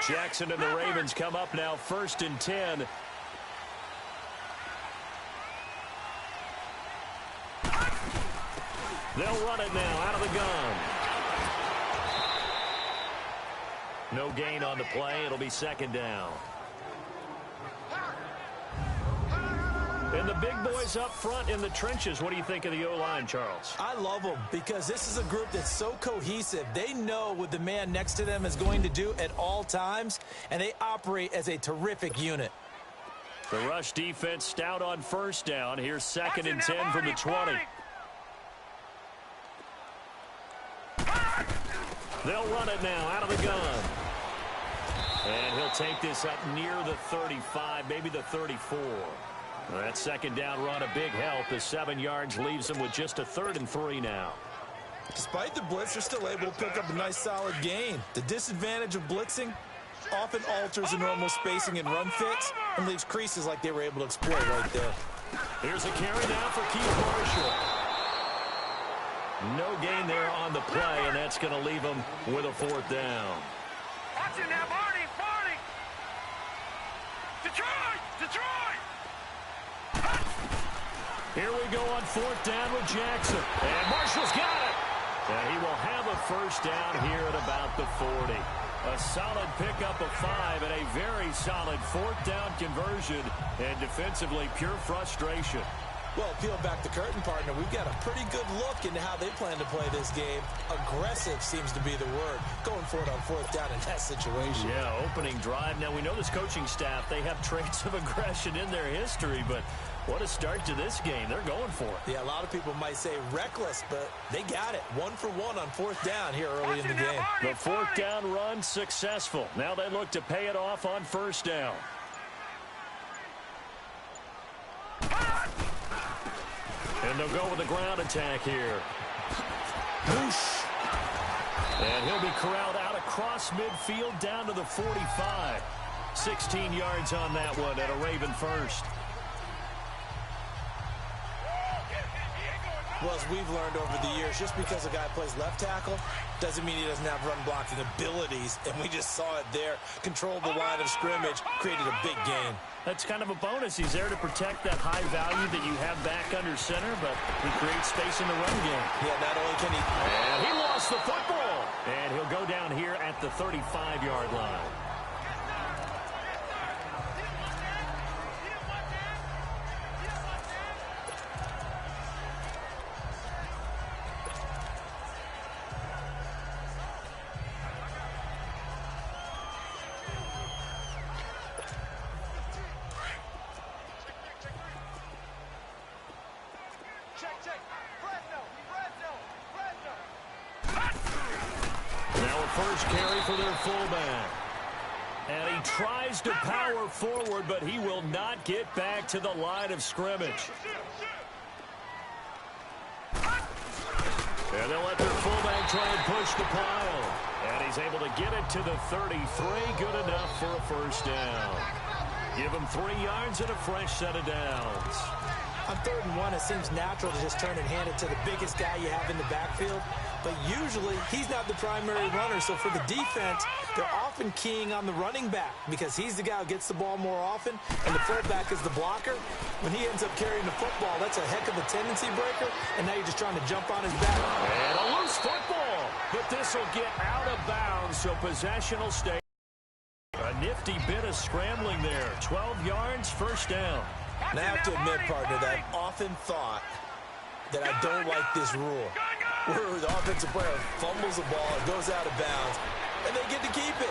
Jackson and the Ravens come up now 1st and 10. They'll run it now out of the gun. No gain on the play. It'll be 2nd down. And the big boys up front in the trenches. What do you think of the O-line, Charles? I love them because this is a group that's so cohesive. They know what the man next to them is going to do at all times, and they operate as a terrific unit. The rush defense stout on 1st down. Here's 2nd and 10 from the 20. They'll run it now out of the gun. And he'll take this up near the 35, maybe the 34. That 2nd down run, a big help. The 7 yards leaves them with just a 3rd and 3 now. Despite the blitz, they're still able to pick up a nice solid gain. The disadvantage of blitzing often alters the normal spacing and run fits and leaves creases like they were able to exploit right there. Here's a carry now for Keith Marshall. No gain there on the play, and that's going to leave them with a 4th down. Watch it now, Barney! Detroit! Here we go on 4th down with Jackson. And Marshall's got it. And he will have a 1st down here at about the 40. A solid pickup of 5 and a very solid 4th down conversion. And defensively, pure frustration. Well, peel back the curtain, partner. We've got a pretty good look into how they plan to play this game. Aggressive seems to be the word. Going for it on 4th down in that situation. Yeah, opening drive. Now, we know this coaching staff, they have traits of aggression in their history, but what a start to this game. They're going for it. Yeah, a lot of people might say reckless, but they got it. 1 for 1 on 4th down here early in the game. The 4th down run successful. Now they look to pay it off on 1st down. And they'll go with a ground attack here. Whoosh. And he'll be corralled out across midfield down to the 45. 16 yards on that one at a Raven first. Well, as we've learned over the years, just because a guy plays left tackle doesn't mean he doesn't have run blocking abilities. And we just saw it there. Controlled the line of scrimmage, created a big gain. That's kind of a bonus. He's there to protect that high value that you have back under center, but he creates space in the run game. Yeah, not only can he... And he lost the football. And he'll go down here at the 35-yard line. First carry for their fullback. And he tries to power forward, but he will not get back to the line of scrimmage. And they'll let their fullback try and push the pile. And he's able to get it to the 33. Good enough for a 1st down. Give him 3 yards and a fresh set of downs. On 3rd and 1, it seems natural to just turn and hand it to the biggest guy you have in the backfield. But usually, he's not the primary runner. So for the defense, they're often keying on the running back because he's the guy who gets the ball more often, and the fullback is the blocker. When he ends up carrying the football, that's a heck of a tendency breaker, and now you're just trying to jump on his back. And a loose football, but this will get out of bounds, so possession will stay. A nifty bit of scrambling there. 12 yards, 1st down. And I have to admit, partner, that I've often thought that I don't like this rule, where the offensive player fumbles the ball, it goes out of bounds, and they get to keep it.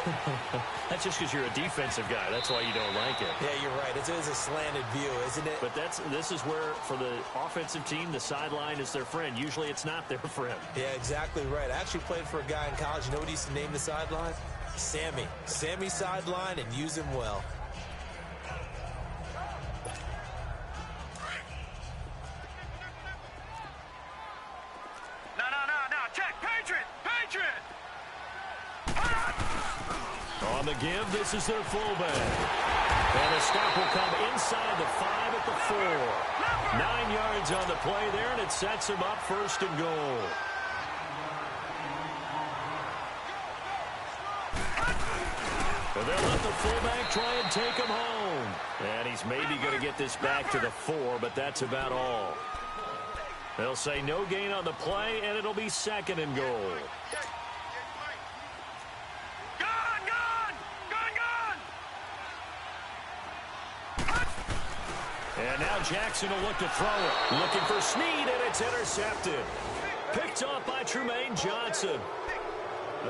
That's just because you're a defensive guy. That's why you don't like it. Yeah, you're right. It is a slanted view, isn't it? But this is where, for the offensive team, the sideline is their friend. Usually it's not their friend. Yeah, exactly right. I actually played for a guy in college. You know what he used to name the sideline? Sammy. Sammy sideline, and use him well. On the give, this is their fullback. And the stop will come inside the 5 at the 4. 9 yards on the play there, and it sets him up 1st and goal. And they'll let the fullback try and take him home. And he's maybe going to get this back to the 4, but that's about all. They'll say no gain on the play, and it'll be 2nd and goal. And now Jackson will look to throw it. Looking for Snead, and it's intercepted. Picked off by Trumaine Johnson.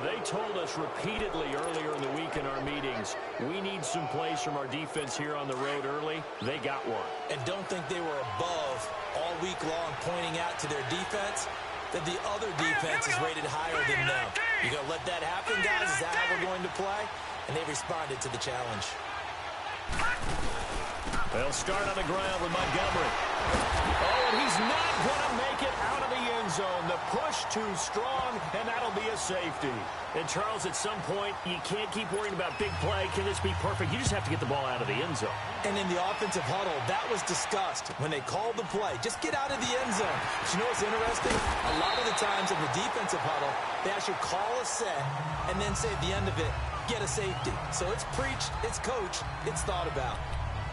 They told us repeatedly earlier in the week in our meetings, we need some plays from our defense here on the road early. They got one. And don't think they were above all week long pointing out to their defense that the other defense is rated higher than them. You going to let that happen, guys? Is that how we're going to play? And they responded to the challenge. They'll start on the ground with Montgomery. Oh, and he's not going to make it out of the end zone. The push too strong, and that'll be a safety. And, Charles, at some point, you can't keep worrying about big play. Can this be perfect? You just have to get the ball out of the end zone. And in the offensive huddle, that was discussed when they called the play. Just get out of the end zone. But you know what's interesting? A lot of the times in the defensive huddle, they actually call a set and then say at the end of it, get a safety. So it's preached, it's coached, it's thought about.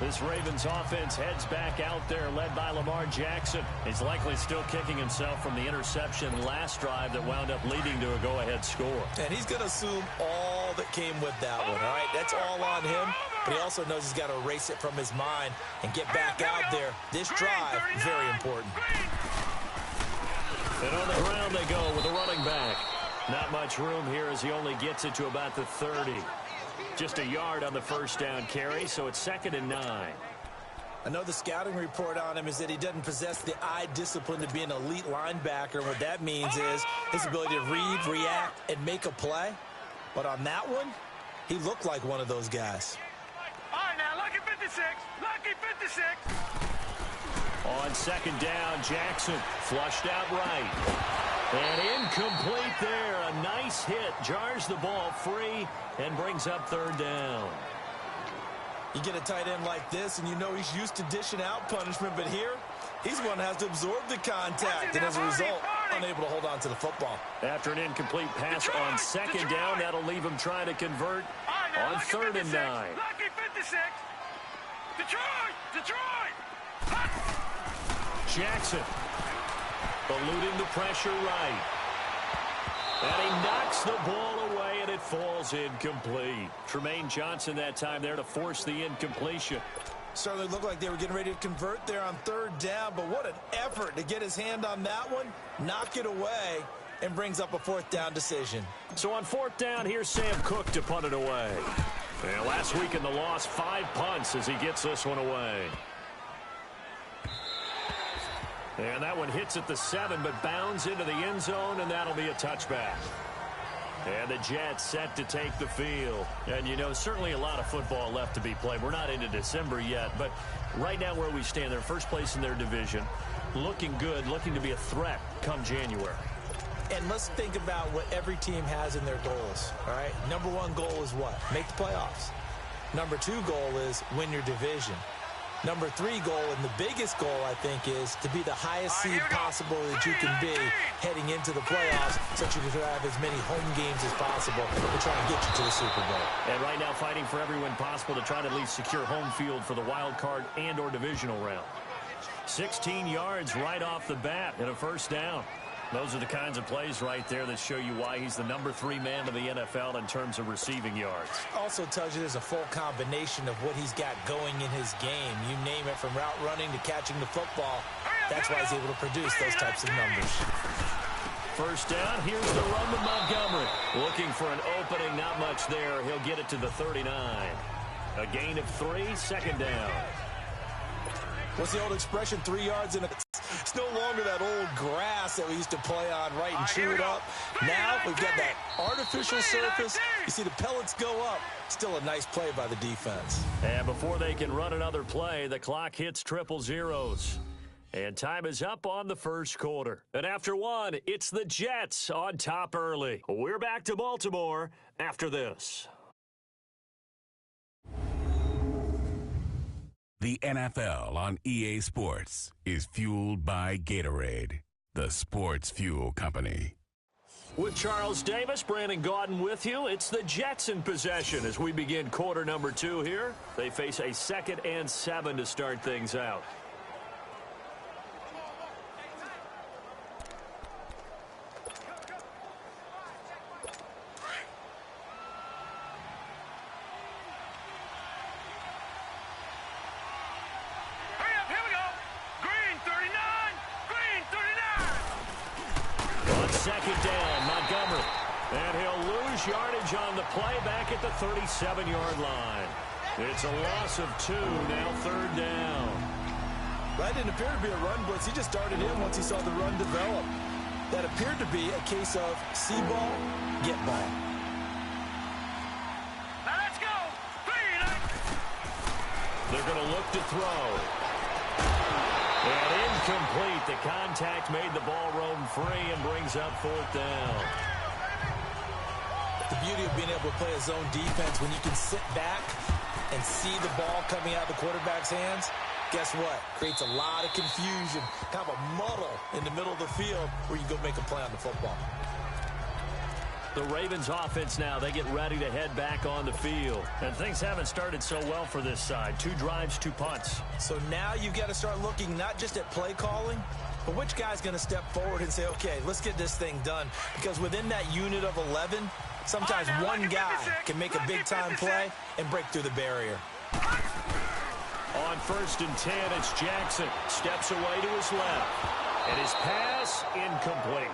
This Ravens offense heads back out there, led by Lamar Jackson. He's likely still kicking himself from the interception last drive that wound up leading to a go-ahead score. And he's going to assume all that came with that one, all right? That's all on him, but he also knows he's got to erase it from his mind and get back out there. This drive, very important. And on the ground they go with the running back. Not much room here as he only gets it to about the 30. Just a yard on the first down carry, so it's 2nd and 9. I know the scouting report on him is that he doesn't possess the eye discipline to be an elite linebacker. What that means is his ability to read, react, and make a play. But on that one, he looked like one of those guys. All right, now, lucky 56. Lucky 56. On 2nd down, Jackson flushed out right. And incomplete there. A nice hit. Jars the ball free and brings up 3rd down. You get a tight end like this, and you know he's used to dishing out punishment, but here, he's one that has to absorb the contact, and as a result, unable to hold on to the football. After an incomplete pass on 2nd down, that'll leave him trying to convert on 3rd and 9. Lucky 56. Detroit! Jackson eluding the pressure right. And he knocks the ball away, and it falls incomplete. Trumaine Johnson that time there to force the incompletion. Certainly looked like they were getting ready to convert there on 3rd down, but what an effort to get his hand on that one, knock it away, and brings up a 4th down decision. So on 4th down, here's Sam Cook to punt it away. And last week in the loss, 5 punts as he gets this one away. And that one hits at the 7, but bounds into the end zone, and that'll be a touchback. And the Jets set to take the field. And, you know, certainly a lot of football left to be played. We're not into December yet, but right now where we stand, they're first place in their division, looking good, looking to be a threat come January. And let's think about what every team has in their goals, all right? Number 1 goal is what? Make the playoffs. Number 2 goal is win your division. Number 3 goal, and the biggest goal, I think, is to be the highest seed possible that you can be heading into the playoffs so that you can have as many home games as possible to try and get you to the Super Bowl. And right now fighting for every win possible to try to at least secure home field for the wild card and or divisional round. 16 yards right off the bat and a 1st down. Those are the kinds of plays right there that show you why he's the number 3 man of the NFL in terms of receiving yards. Also tells you there's a full combination of what he's got going in his game. You name it, from route running to catching the football. That's why he's able to produce those types of numbers. 1st down, here's the run to Montgomery. Looking for an opening, not much there. He'll get it to the 39. A gain of 3, 2nd down. What's the old expression, 3 yards in a... It's no longer that old grass that we used to play on, right, and chew it up. Now we've got that artificial surface. You see the pellets go up. Still a nice play by the defense. And before they can run another play, the clock hits 000. And time is up on the 1st quarter. And after 1, it's the Jets on top early. We're back to Baltimore after this. The NFL on EA Sports is fueled by Gatorade, the sports fuel company. With Charles Davis, Brandon Gaudin with you. It's the Jets in possession as we begin quarter number 2 here. They face a 2nd and 7 to start things out. Second down, Montgomery. And he'll lose yardage on the play back at the 37-yard line. It's a loss of 2, now 3rd down. That didn't appear to be a run blitz. He just darted in once he saw the run develop. That appeared to be a case of see ball, get ball. Now let's go. They're going to look to throw. And incomplete. The contact made the ball roam free and brings up 4th down. The beauty of being able to play a zone defense when you can sit back and see the ball coming out of the quarterback's hands, guess what? Creates a lot of confusion, kind of a muddle in the middle of the field where you can go make a play on the football. The Ravens offense now, they get ready to head back on the field. And things haven't started so well for this side. 2 drives, 2 punts. So now you've got to start looking not just at play calling, but which guy's going to step forward and say, okay, let's get this thing done. Because within that unit of 11, sometimes one guy can make a big-time play and break through the barrier. On 1st and 10, it's Jackson. Steps away to his left. And his pass, incomplete.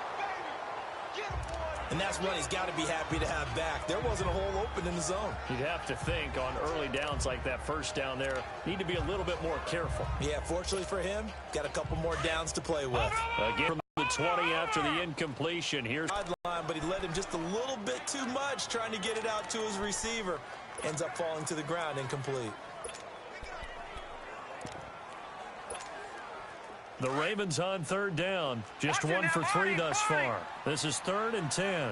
And that's one he's got to be happy to have back. There wasn't a hole open in the zone. You'd have to think on early downs like that, 1st down there, need to be a little bit more careful. Yeah, fortunately for him, got a couple more downs to play with. Again from the 20 after the incompletion. Here's sideline, but he led him just a little bit too much trying to get it out to his receiver. Ends up falling to the ground, incomplete. The Ravens on 3rd down. Just 1 for 3 thus far. This is 3rd and 10. All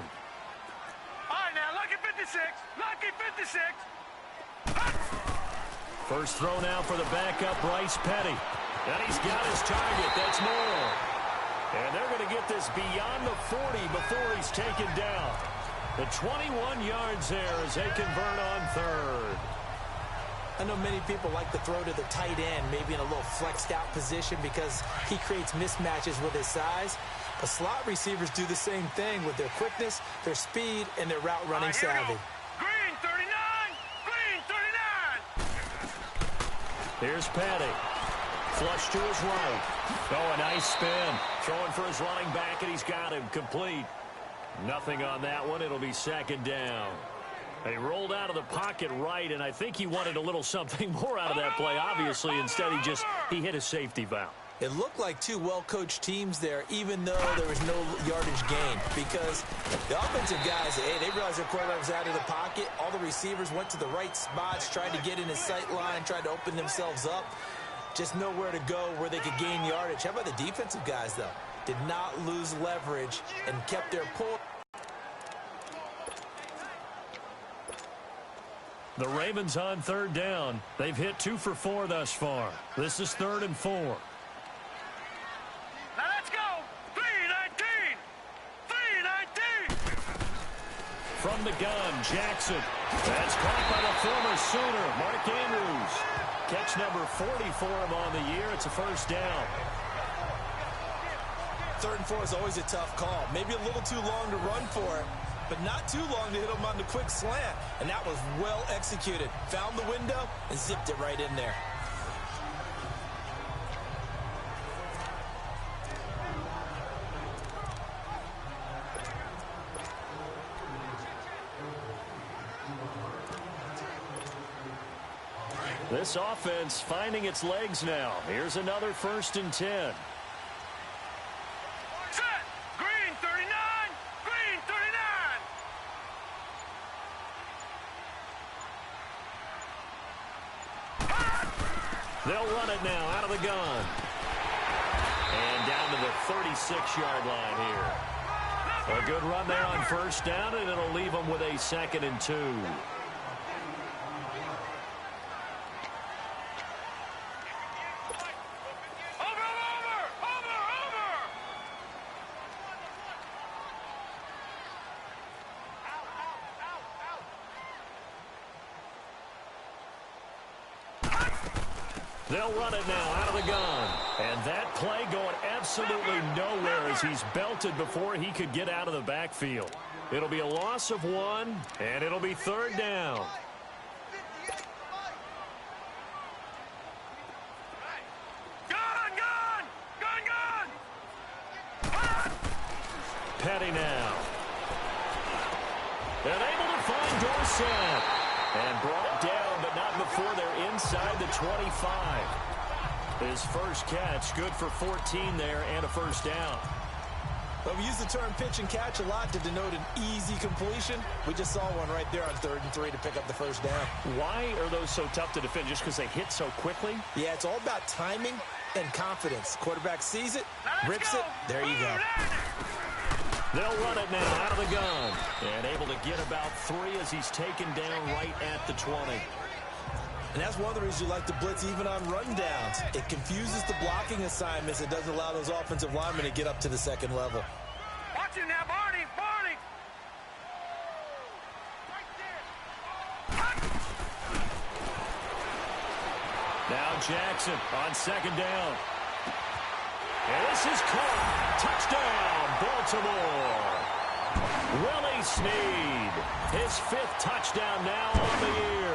right, now, lucky 56. Lucky 56. First throw now for the backup, Bryce Petty. And he's got his target. That's more. And they're going to get this beyond the 40 before he's taken down. The 21 yards there as they convert on 3rd. I know many people like to throw to the tight end, maybe in a little flexed out position because he creates mismatches with his size. But slot receivers do the same thing with their quickness, their speed, and their route running savvy. Green 39! Green 39! Here's Petty. Flush to his right. Oh, a nice spin. Throwing for his running back, and he's got him complete. Nothing on that one. It'll be 2nd down. They rolled out of the pocket right, and I think he wanted a little something more out of that play. Obviously, instead he hit a safety valve. It looked like 2 well-coached teams there, even though there was no yardage gain. Because the offensive guys, hey, they realized their quarterback was out of the pocket. All the receivers went to the right spots, tried to get in his sight line, tried to open themselves up. Just nowhere to go where they could gain yardage. How about the defensive guys, though? Did not lose leverage and kept their pull. The Ravens on 3rd down. They've hit 2 for 4 thus far. This is 3rd and 4. Now let's go! 3-19! 3-19! From the gun, Jackson. That's caught by the former Sooner, Mark Andrews. Catch number 40 for him on the year. It's a 1st down. 3rd and 4 is always a tough call. Maybe a little too long to run for it, but not too long to hit him on the quick slant. And that was well executed. Found the window and zipped it right in there. This offense finding its legs now. Here's another 1st and 10. Set! Green 39! Green 39! They'll run it now out of the gun. And down to the 36-yard line here. A good run there on 1st down, and it'll leave them with a 2nd and 2. They'll run it now out of the gun. And that play going absolutely nowhere as he's belted before he could get out of the backfield. It'll be a loss of 1, and it'll be 3rd down. Petty now. And able to find Dorsett. And brought down, but not before they're inside the 25. His first catch, good for 14 there and a 1st down. Well, we use the term pitch and catch a lot to denote an easy completion. We just saw one right there on 3rd and 3 to pick up the 1st down. Why are those so tough to defend? Just because they hit so quickly? Yeah, it's all about timing and confidence. Quarterback sees it, rips it, there you go. They'll run it now out of the gun. And able to get about 3 as he's taken down right at the 20. And that's one of the reasons you like to blitz even on rundowns. It confuses the blocking assignments. It doesn't allow those offensive linemen to get up to the 2nd level. Watch it now, Barney! Barney! Now Jackson on 2nd down. And this is caught. Touchdown, Baltimore. Willie Snead. His 5th touchdown now on the year.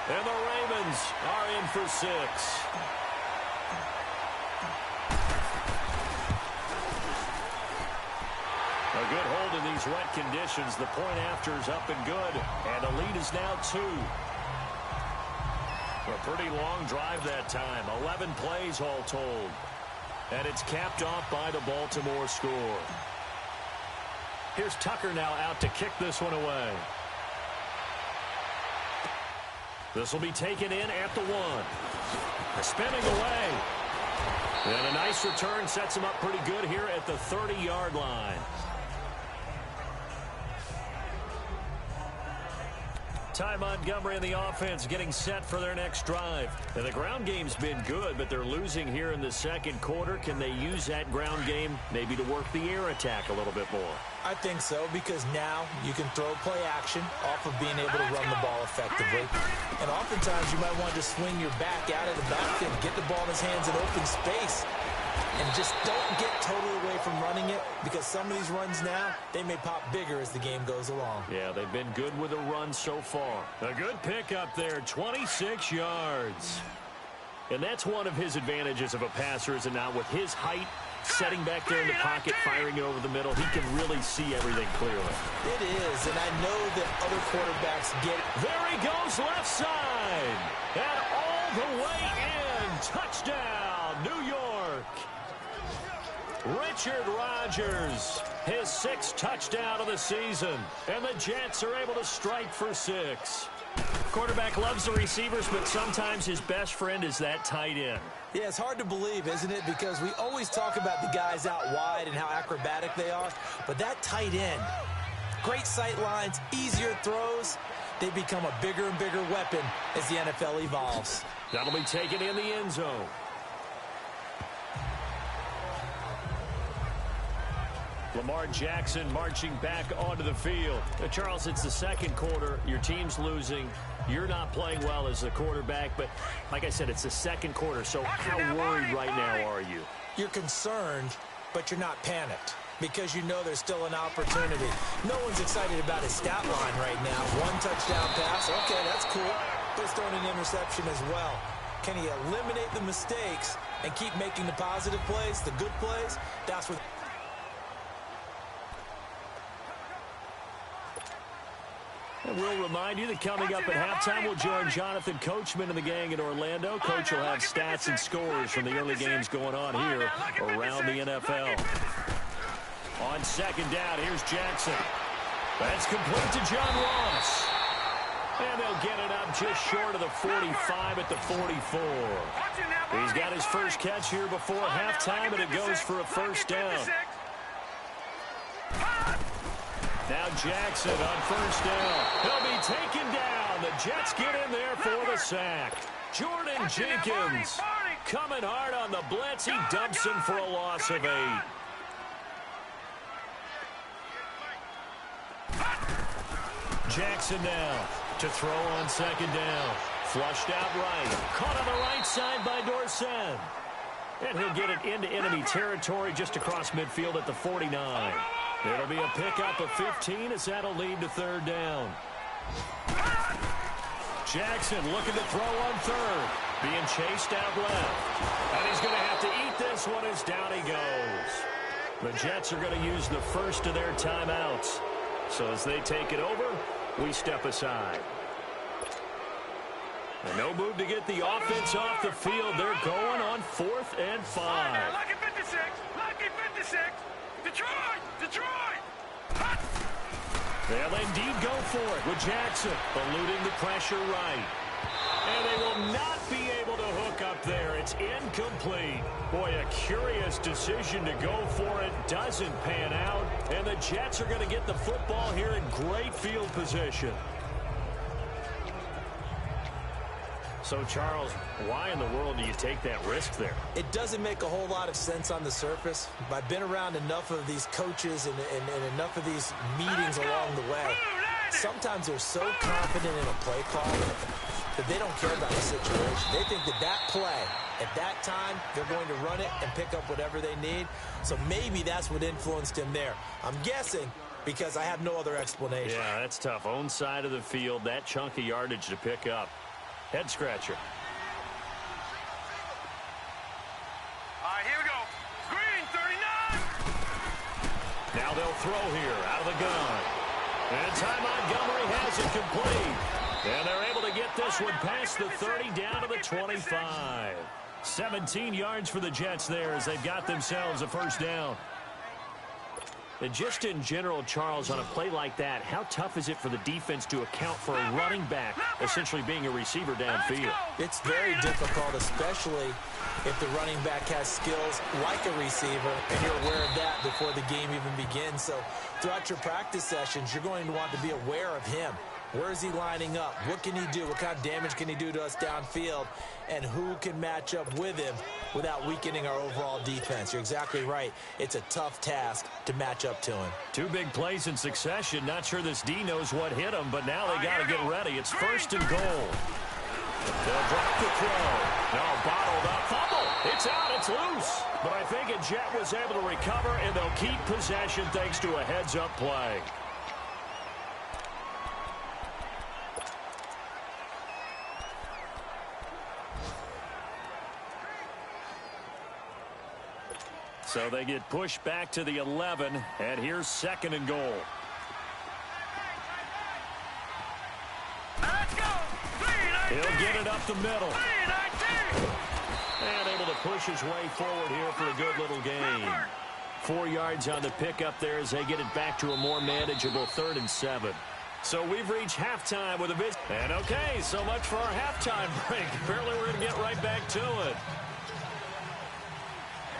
And the Ravens are in for 6. A good hold in these wet conditions. The point after is up and good. And the lead is now 2. A pretty long drive that time. 11 plays all told. And it's capped off by the Baltimore score. Here's Tucker now out to kick this one away. This will be taken in at the 1. Spinning away. And a nice return sets him up pretty good here at the 30-yard line. Ty Montgomery and the offense getting set for their next drive. And the ground game's been good, but they're losing here in the 2nd quarter. Can they use that ground game maybe to work the air attack a little bit more? I think so, because now you can throw play action off of being able to run the ball effectively. And oftentimes you might want to swing your back out of the backfield, get the ball in his hands in open space, and just don't get totally away from running it, because some of these runs now, they may pop bigger as the game goes along. Yeah, they've been good with a run so far. A good pickup there, 26 yards. And that's one of his advantages of a passer, is it not? With his height, setting back there in the pocket, firing it over the middle, he can really see everything clearly. It is, and I know that other quarterbacks get it. There he goes, left side. And all the way in. Touchdown, New York. Richard Rodgers, his 6th touchdown of the season. And the Jets are able to strike for 6. Quarterback loves the receivers, but sometimes his best friend is that tight end. Yeah, it's hard to believe, isn't it? Because we always talk about the guys out wide and how acrobatic they are. But that tight end, great sight lines, easier throws, they become a bigger and bigger weapon as the NFL evolves. That'll be taken in the end zone. Lamar Jackson marching back onto the field. Charles, it's the 2nd quarter. Your team's losing. You're not playing well as the quarterback, but like I said, it's the 2nd quarter, so how worried right now are you? You're concerned, but you're not panicked, because you know there's still an opportunity. No one's excited about his stat line right now. 1 touchdown pass, okay, that's cool. He's throwing an interception as well. Can he eliminate the mistakes and keep making the positive plays, the good plays? That's what... And we'll remind you that coming up at halftime, we'll join Jonathan Coachman and the gang in Orlando. Coach will have stats and scores from the early games going on here around the NFL. On 2nd down, here's Jackson. That's complete to John Ross. And they'll get it up just short of the 45 at the 44. He's got his first catch here before halftime, and it goes for a 1st down. Now Jackson on 1st down. He'll be taken down. The Jets get in there for the sack. Jordan Jenkins coming hard on the blitz. He dumps him for a loss of 8. Jackson now to throw on 2nd down. Flushed out right. Caught on the right side by Dorsett. And he'll get it into enemy territory just across midfield at the 49. It'll be a pickup of 15 as that'll lead to third down. Jackson looking to throw on third. Being chased out left. And he's going to have to eat this one as down he goes. The Jets are going to use the first of their timeouts. So as they take it over, we step aside. And no move to get the offense off the field. They're going on 4th and 5. Lucky 56. Lucky 56. Detroit. Detroit. They'll indeed go for it with Jackson eluding the pressure right. And they will not be able to hook up there. It's incomplete. Boy, a curious decision to go for it. Doesn't pan out. And the Jets are going to get the football here in great field position. So, Charles, why in the world do you take that risk there? It doesn't make a whole lot of sense on the surface. I've been around enough of these coaches and enough of these meetings along the way. Sometimes they're so confident in a play call that they don't care about the situation. They think that play, at that time, they're going to run it and pick up whatever they need. So maybe that's what influenced him there. I'm guessing because I have no other explanation. Yeah, that's tough. Own side of the field, that chunk of yardage to pick up. Head scratcher. All right, here we go. Green, 39. Now they'll throw here out of the gun. And Ty Montgomery has it complete. And they're able to get this one past the 30 down to the 25. 17 yards for the Jets there as they've got themselves a first down. And just in general, Charles, on a play like that, how tough is it for the defense to account for a running back essentially being a receiver downfield? It's very difficult, especially if the running back has skills like a receiver, and you're aware of that before the game even begins. So throughout your practice sessions, you're going to want to be aware of him. Where is he lining up? What can he do? What kind of damage can he do to us downfield? And who can match up with him without weakening our overall defense? You're exactly right. It's a tough task to match up to him. Two big plays in succession. Not sure this D knows what hit him, but now they got to get ready. It's 1st and goal. They'll drop the throw. Now bottled up. Fumble. It's out. It's loose. But I think a Jet was able to recover, and they'll keep possession thanks to a heads-up play. So they get pushed back to the 11, and here's 2nd and goal. Let's go. He'll get it up the middle. And able to push his way forward here for a good little gain. 4 yards on the pickup there as they get it back to a more manageable 3rd and 7. So we've reached halftime with a visit. And okay, so much for our halftime break. Apparently we're going to get right back to it.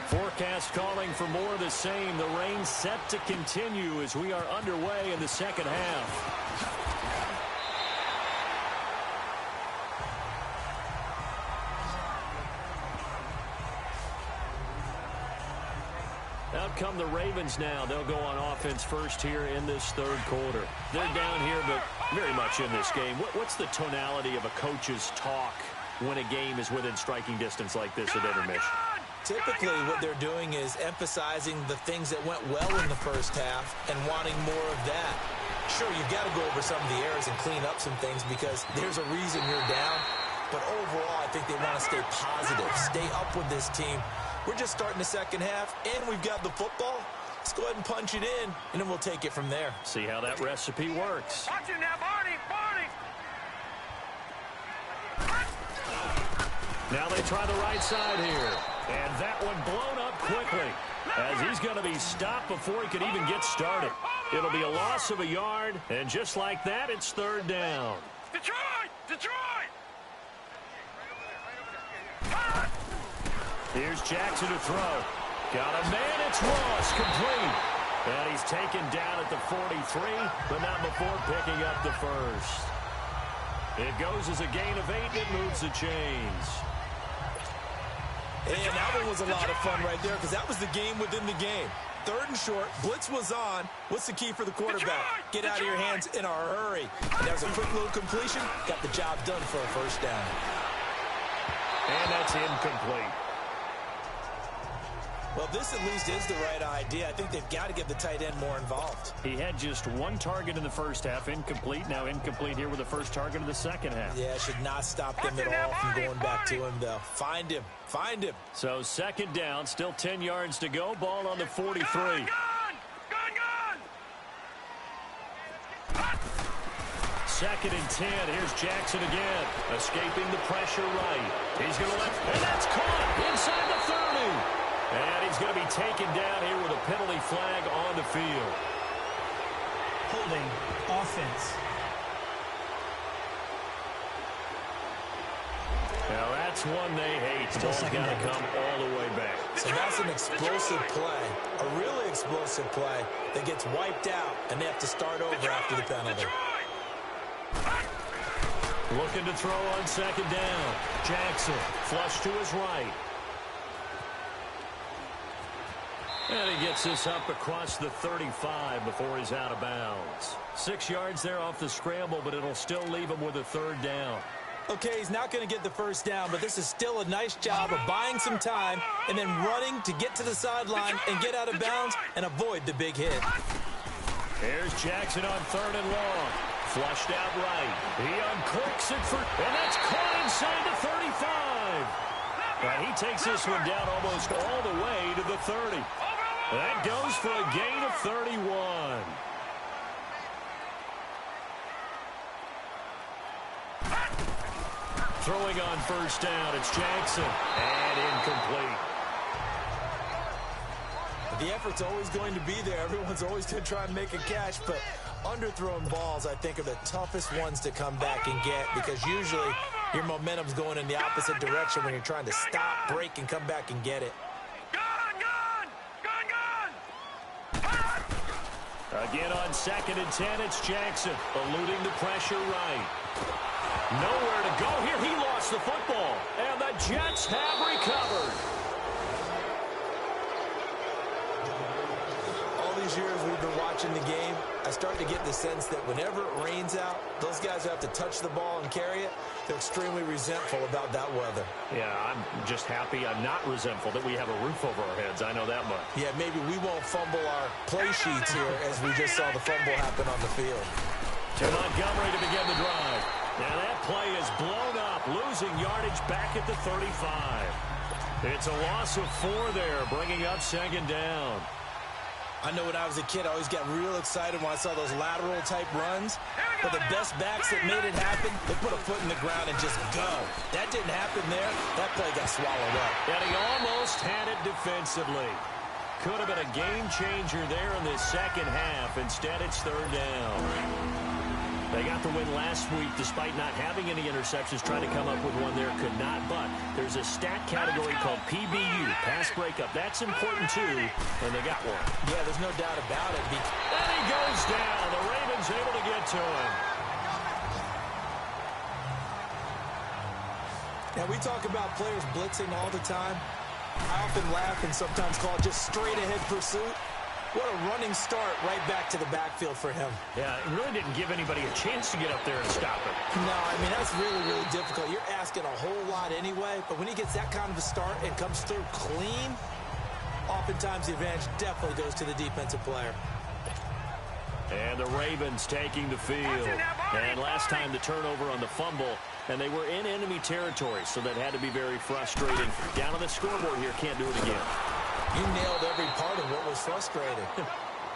Forecast calling for more of the same. The rain set to continue as we are underway in the second half. Out come the Ravens now. They'll go on offense first here in this 3rd quarter. They're down here, but very much in this game. What's the tonality of a coach's talk when a game is within striking distance like this at intermission? Typically, what they're doing is emphasizing the things that went well in the first half and wanting more of that. Sure, you've got to go over some of the errors and clean up some things because there's a reason you're down. But overall, I think they want to stay positive, stay up with this team. We're just starting the second half, and we've got the football. Let's go ahead and punch it in, and then we'll take it from there. See how that recipe works. Watch it now, Barney. Now they try the right side here. And that one blown up quickly as he's going to be stopped before he could even get started. It'll be a loss of a yard, and just like that, it's 3rd down. Detroit! Detroit! Here's Jackson to throw. Got a man, it's Ross, complete. And he's taken down at the 43, but not before picking up the first. It goes as a gain of 8, it moves the chains. And that one was a lot of fun right there because that was the game within the game. 3rd and short. Blitz was on. What's the key for the quarterback? Get out of your hands in a hurry. And that was a quick little completion. Got the job done for a first down. And that's incomplete. Well, this at least is the right idea. I think they've got to get the tight end more involved. He had just 1 target in the first half, incomplete. Now incomplete here with the first target of the second half. Yeah, should not stop them at all from going back to him, though. Find him. Find him. So 2nd down, still 10 yards to go. Ball on the 43. Gun! 2nd and 10. Here's Jackson again. Escaping the pressure right. He's going to let... And that's caught inside the 30. And he's going to be taken down here with a penalty flag on the field. Holding offense. Now that's one they hate. The ball's got to come all the way back. So that's an explosive play, a really explosive play that gets wiped out, and they have to start over after the penalty. Looking to throw on 2nd down. Jackson flush to his right. And he gets this up across the 35 before he's out of bounds. 6 yards there off the scramble, but it'll still leave him with a 3rd down. Okay, he's not going to get the first down, but this is still a nice job of buying some time and then running to get to the sideline and get out of bounds and avoid the big hit. Here's Jackson on 3rd and long. Flushed out right. He uncorks it for... And that's caught inside the 35. And he takes this one down almost all the way to the 30. That goes for a gain of 31. Throwing on 1st down, it's Jackson. And incomplete. The effort's always going to be there. Everyone's always going to try and make a catch, but underthrown balls, I think, are the toughest ones to come back and get because usually your momentum's going in the opposite direction when you're trying to stop, break, and come back and get it. Again on 2nd and 10, it's Jackson, eluding the pressure right. Nowhere to go here. He lost the football, and the Jets have recovered. All these years we've been watching the game, I start to get the sense that whenever it rains out, those guys who have to touch the ball and carry it, they're extremely resentful about that weather. Yeah, I'm just happy I'm not resentful that we have a roof over our heads. I know that much. Yeah, maybe we won't fumble our play sheets here as we just saw the fumble happen on the field. To Montgomery to begin the drive. Now that play is blown up, losing yardage back at the 35. It's a loss of 4 there, bringing up 2nd down. I know when I was a kid, I always got real excited when I saw those lateral-type runs. But the best backs that made it happen, they put a foot in the ground and just go. That didn't happen there. That play got swallowed up. And he almost had it defensively. Could have been a game-changer there in the second half. Instead, it's 3rd down. They got the win last week despite not having any interceptions. Trying to come up with one there, could not. But there's a stat category called PBU, pass breakup. That's important too, and they got one. Yeah, there's no doubt about it. And he goes down. The Ravens able to get to him. Now, we talk about players blitzing all the time. I often laugh and sometimes call it just straight-ahead pursuit. What a running start right back to the backfield for him. Yeah, it really didn't give anybody a chance to get up there and stop it. No, I mean, that's really, really difficult. You're asking a whole lot anyway, but when he gets that kind of a start and comes through clean, oftentimes the advantage definitely goes to the defensive player. And the Ravens taking the field. And last time the turnover on the fumble, and they were in enemy territory, so that had to be very frustrating. Down on the scoreboard here, can't do it again. You nailed every part of what was frustrating.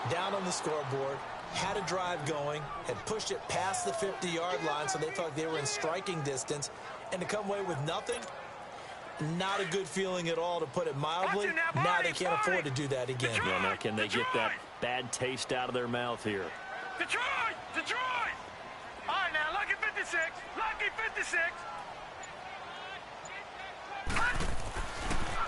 Down on the scoreboard, had a drive going, had pushed it past the 50-yard line, so they thought they were in striking distance, and to come away with nothing, not a good feeling at all, to put it mildly. Now they can't afford to do that again. Yeah, now can they get that bad taste out of their mouth here? Detroit! Detroit! All right, now, lucky 56. Lucky 56.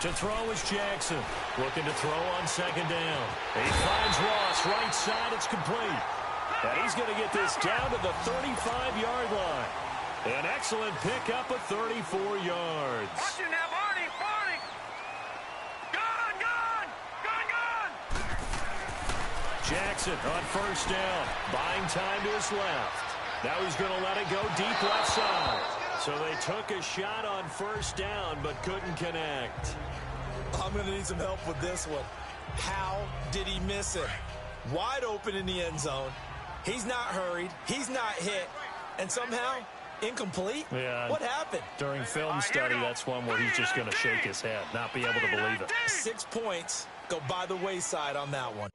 To throw is Jackson. Looking to throw on 2nd down. He finds Ross. Right side, it's complete. And he's going to get this down to the 35-yard line. An excellent pickup of 34 yards. Watch it now, Barney! Barney! Gun! Gun! Gun! Gun! Jackson on first down, buying time to his left. Now he's going to let it go deep left side. So they took a shot on first down but couldn't connect. I'm going to need some help with this one. How did he miss it? Wide open in the end zone. He's not hurried. He's not hit. And somehow, incomplete? Yeah. What happened? During film study, that's one where he's just going to shake his head, not be able to believe it. 6 points go by the wayside on that one.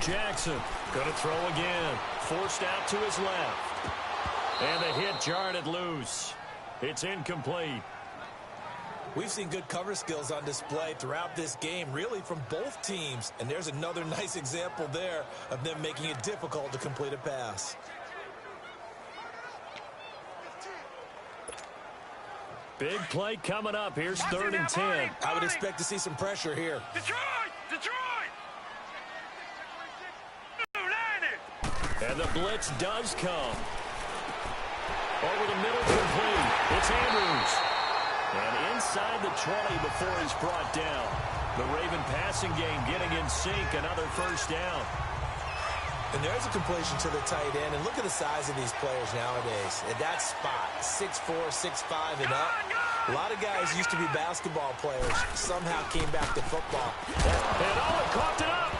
Jackson going to throw again. Forced out to his left. And the hit jarred it loose. It's incomplete. We've seen good cover skills on display throughout this game, really from both teams. And there's another nice example there of them making it difficult to complete a pass. Big play coming up. Here's 3rd and 10. I would expect to see some pressure here. Detroit! Detroit! And the blitz does come. Over the middle, complete. It's Andrews. And inside the 20 before he's brought down. The Raven passing game getting in sync. Another first down. And there's a completion to the tight end. And look at the size of these players nowadays. At that spot, 6'4", 6'5", and up. A lot of guys used to be basketball players. Somehow came back to football. And Owen coughed it up.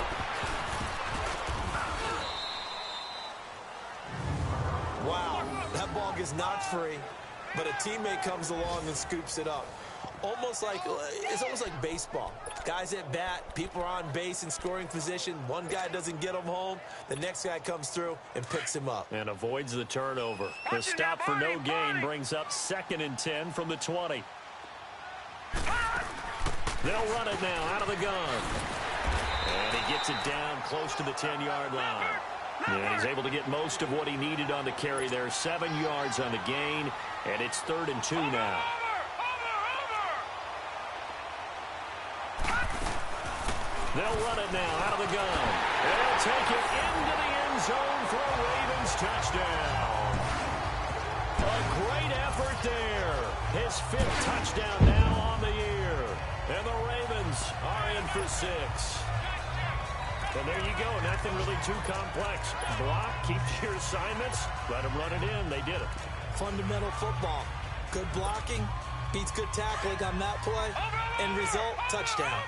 Wow, that ball gets knocked free, but a teammate comes along and scoops it up. It's almost like baseball. Guys at bat, people are on base in scoring position. One guy doesn't get him home. The next guy comes through and picks him up. And avoids the turnover. The stop for no gain brings up 2nd and 10 from the 20. They'll run it now out of the gun. And he gets it down close to the 10-yard line. And he's able to get most of what he needed on the carry there. 7 yards on the gain, and it's 3rd and 2 now. They'll run it now out of the gun. And they'll take it into the end zone for a Ravens touchdown. A great effort there. His 5th touchdown now on the year. And the Ravens are in for 6. And there you go. Nothing really too complex. Block, keep your assignments, let them run it in. They did it. Fundamental football. Good blocking, beats good tackling on that play, and result, touchdown.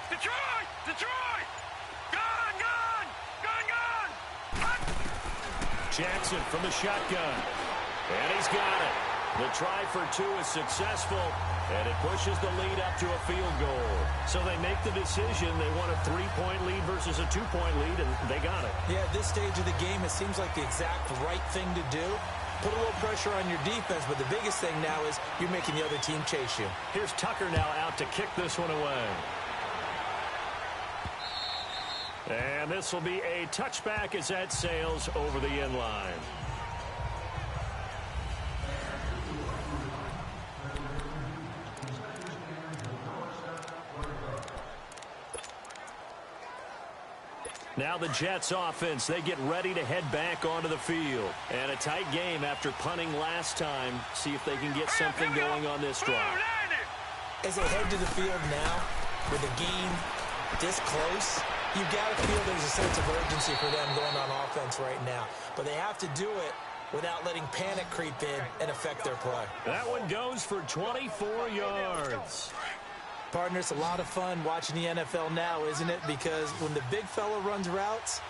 Detroit! Detroit! Gun! Gun! Gun! Gun! Jackson from the shotgun. And he's got it. The try for 2 is successful, and it pushes the lead up to a field goal. So they make the decision. They want a 3-point lead versus a 2-point lead, and they got it. Yeah, at this stage of the game, it seems like the exact right thing to do. put a little pressure on your defense, but the biggest thing now is you're making the other team chase you. Here's Tucker now out to kick this one away. And this will be a touchback as that sails over the end line. Now the Jets offense, they get ready to head back onto the field. And a tight game after punting last time. See if they can get something going on this drive. As they head to the field now, with the game this close, you've got to feel there's a sense of urgency for them going on offense right now. But they have to do it without letting panic creep in and affect their play. That one goes for 24 yards. Partner, it's a lot of fun watching the NFL now, isn't it? Because when the big fella runs routes,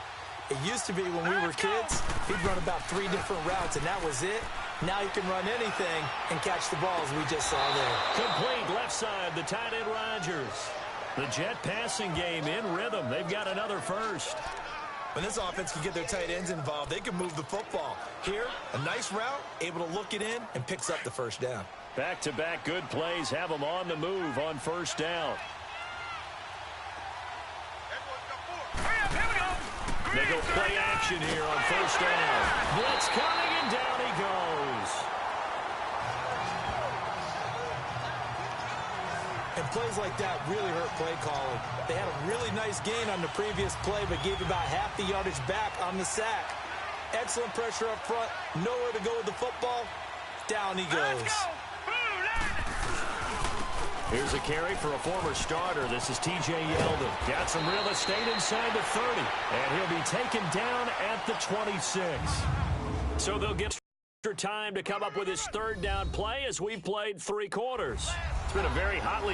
it used to be when we were kids, he'd run about 3 different routes, and that was it. Now he can run anything and catch the balls we just saw there. Complete left side, the tight end Rodgers. The Jet passing game in rhythm. They've got another first. When this offense can get their tight ends involved, they can move the football. Here, a nice route, able to look it in, and picks up the first down. Back-to-back good plays have them on the move on first down. They go play action here on first down. Blitz coming, and down he goes. And plays like that really hurt play calling. They had a really nice gain on the previous play, but gave about half the yardage back on the sack. Excellent pressure up front. Nowhere to go with the football. Down he goes. Here's a carry for a former starter. This is T.J. Yeldon. Got some real estate inside the 30. And he'll be taken down at the 26. So they'll get time to come up with his third down play as we've played 3 quarters. It's been a very hotly